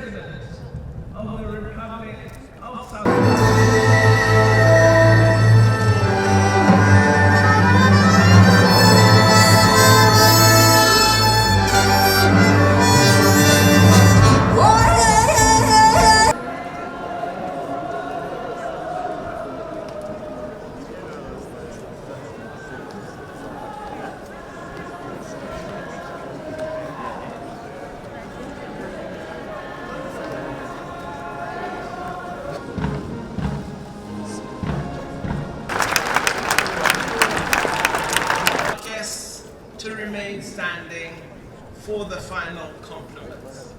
President of the Republic of South Africa. To remain standing for the final compliments.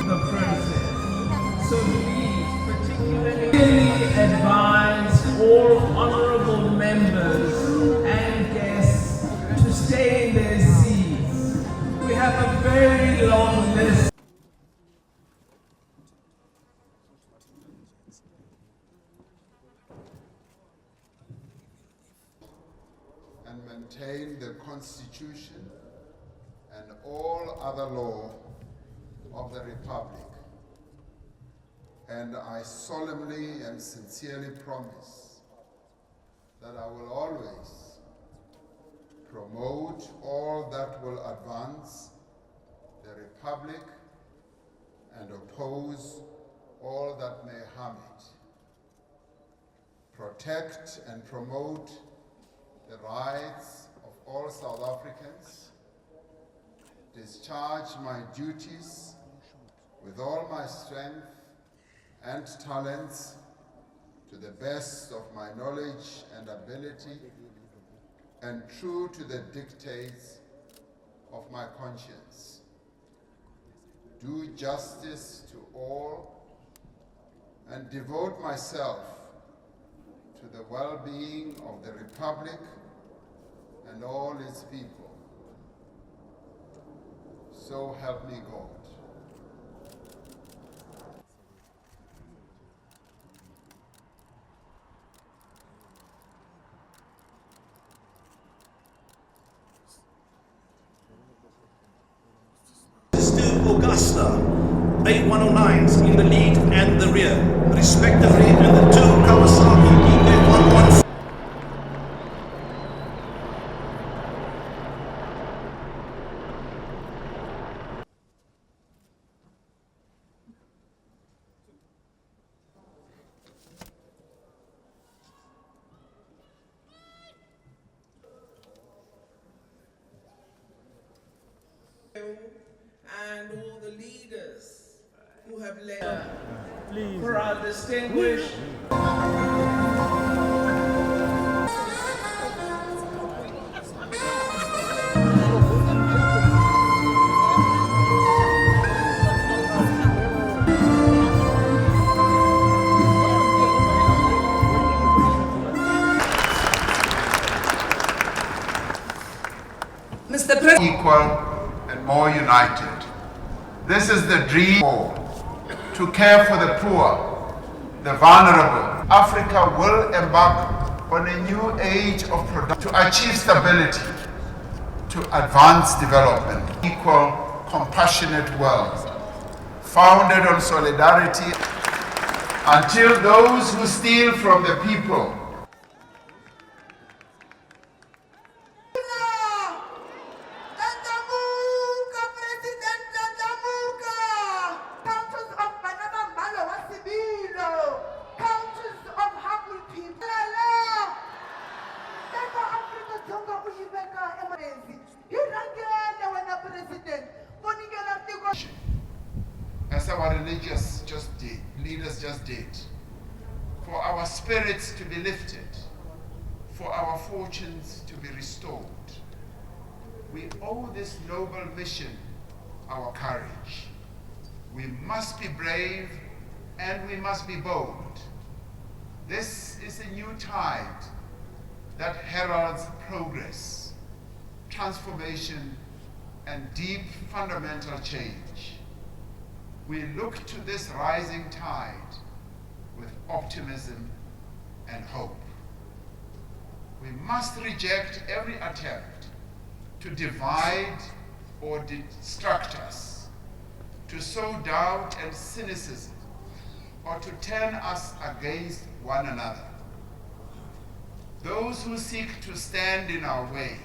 The process. So please particularly advise all honorable members and guests to stay in their seats. We have a very long list. And maintain the Constitution and all other law of the Republic. And I solemnly and sincerely promise that I will always promote all that will advance the Republic and oppose all that may harm it. Protect and promote the rights of all South Africans. Discharge my duties with all my strength and talents to the best of my knowledge and ability, and true to the dictates of my conscience. Do justice to all and devote myself to the well-being of the Republic and all its people. So help me God. Augusta, A109s in the lead and the rear, respectively, and the two Kawasaki EF114. And all the leaders who have led for our distinguished Mr. President, equal and more united. This is the dream to care for the poor, the vulnerable. Africa will embark on a new age of production to achieve stability, to advance development, equal, compassionate world, founded on solidarity, until those who steal from the people as our religious leaders just did, for our spirits to be lifted, for our fortunes to be restored. We owe this noble mission our courage. We must be brave and we must be bold. This is a new tide that heralds progress, transformation, and deep fundamental change. We look to this rising tide with optimism and hope. We must reject every attempt to divide or distract us, to sow doubt and cynicism, or to turn us against one another. Those who seek to stand in our way,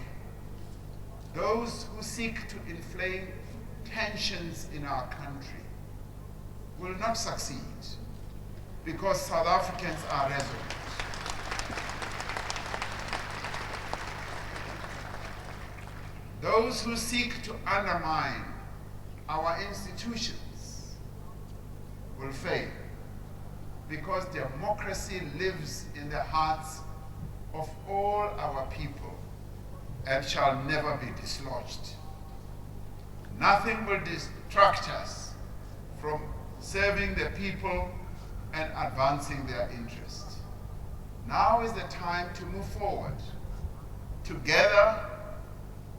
those who seek to inflame tensions in our country, will not succeed, because South Africans are resolute. Those who seek to undermine our institutions will fail, because democracy lives in the hearts of all our people and shall never be dislodged. Nothing will distract us from serving the people and advancing their interests. Now is the time to move forward. Together,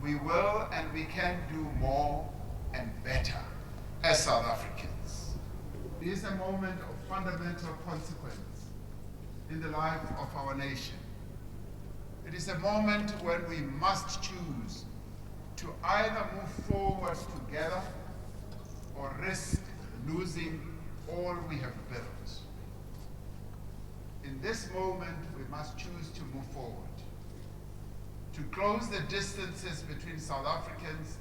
we will and we can do more and better as South Africans. It is a moment of fundamental consequence in the life of our nation. It is a moment when we must choose to either move forward together or risk losing all we have built. In this moment, we must choose to move forward, to close the distances between South Africans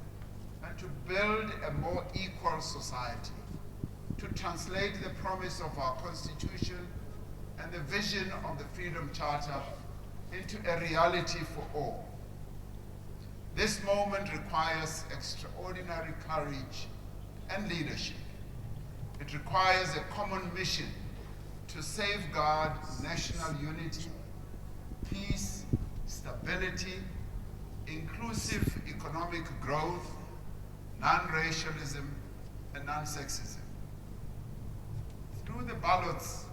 and to build a more equal society, to translate the promise of our Constitution and the vision of the Freedom Charter into a reality for all. This moment requires extraordinary courage and leadership. It requires a common mission to safeguard national unity, peace, stability, inclusive economic growth, non-racialism, and non-sexism. Through the ballots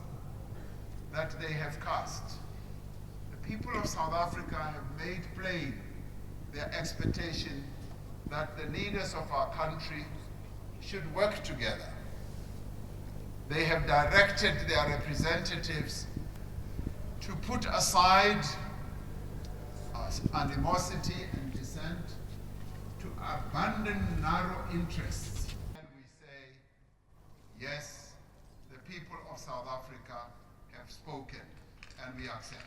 that they have cast, the people of South Africa have made plain their expectation that the leaders of our country should work together. They have directed their representatives to put aside animosity and dissent, to abandon narrow interests. And we say, yes, the people of South Africa have spoken, and we accept.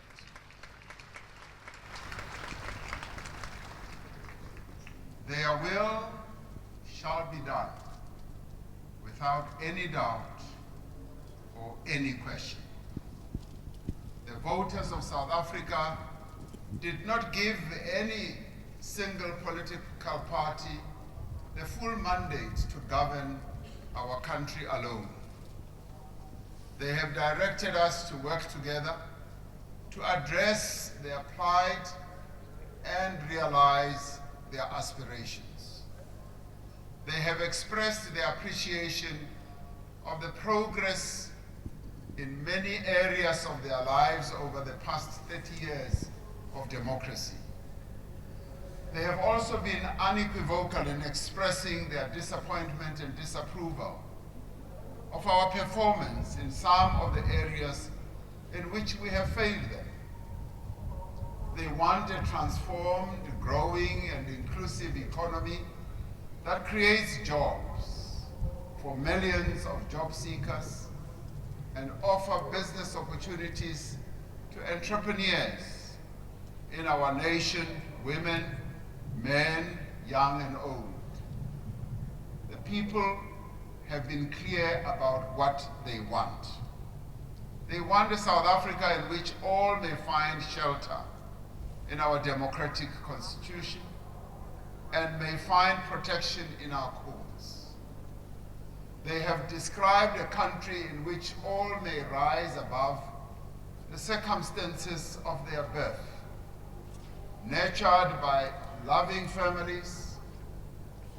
Their will shall be done without any doubt or any question. The voters of South Africa did not give any single political party the full mandate to govern our country alone. They have directed us to work together to address their plight and realize their aspirations. They have expressed their appreciation of the progress in many areas of their lives over the past 30 years of democracy. They have also been unequivocal in expressing their disappointment and disapproval of our performance in some of the areas in which we have failed them. They want a transformed, growing, and inclusive economy that creates jobs for millions of job seekers and offer business opportunities to entrepreneurs in our nation, women, men, young and old. The people have been clear about what they want. They want a South Africa in which all may find shelter in our democratic constitution and may find protection in our courts. They have described a country in which all may rise above the circumstances of their birth, nurtured by loving families,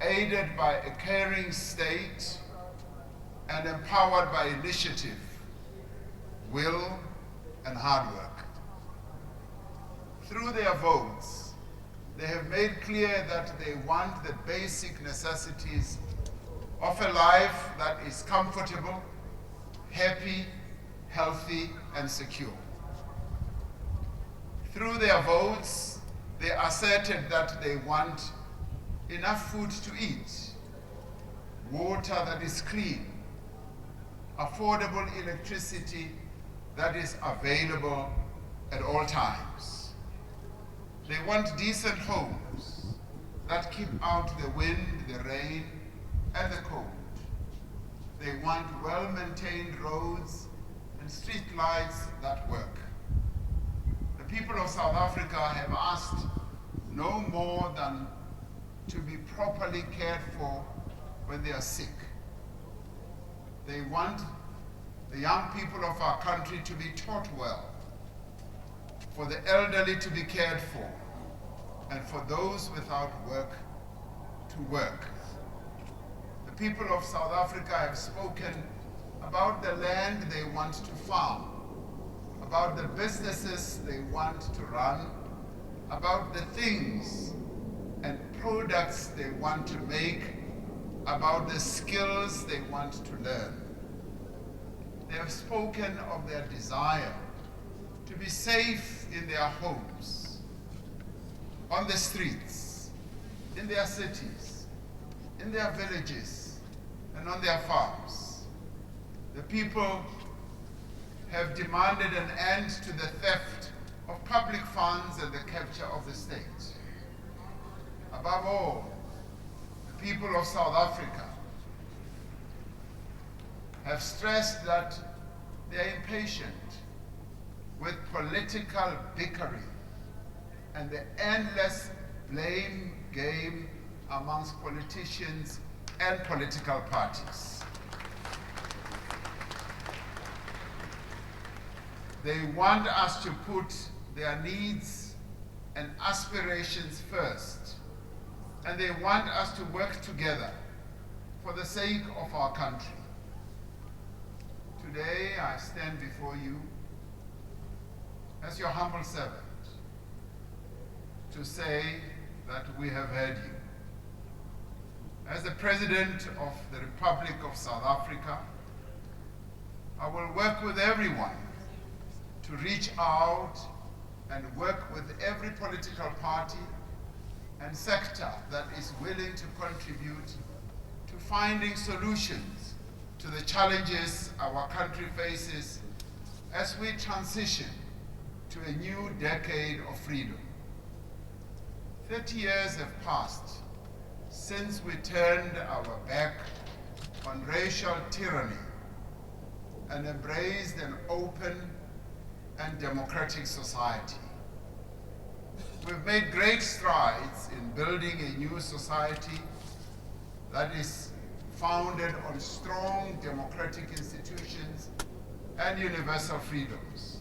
aided by a caring state, and empowered by initiative, will, and hard work. Through their votes, they have made clear that they want the basic necessities of a life that is comfortable, happy, healthy, and secure. Through their votes, they asserted that they want enough food to eat, water that is clean, affordable electricity that is available at all times. They want decent homes that keep out the wind, the rain, and the cold. They want well-maintained roads and street lights that work. The people of South Africa have asked no more than to be properly cared for when they are sick. They want the young people of our country to be taught well, for the elderly to be cared for, and for those without work to work. The people of South Africa have spoken about the land they want to farm, about the businesses they want to run, about the things and products they want to make, about the skills they want to learn. They have spoken of their desire to be safe in their homes, on the streets, in their cities, in their villages, and on their farms. The people have demanded an end to the theft of public funds and the capture of the state. Above all, the people of South Africa have stressed that they are impatient with political bickering and the endless blame game amongst politicians and political parties. They want us to put their needs and aspirations first, and they want us to work together for the sake of our country. Today, I stand before you as your humble servant to say that we have heard you. As the President of the Republic of South Africa, I will work with everyone to reach out and work with every political party and sector that is willing to contribute to finding solutions to the challenges our country faces as we transition to a new decade of freedom. 30 years have passed since we turned our back on racial tyranny and embraced an open and democratic society. We've made great strides in building a new society that is founded on strong democratic institutions and universal freedoms.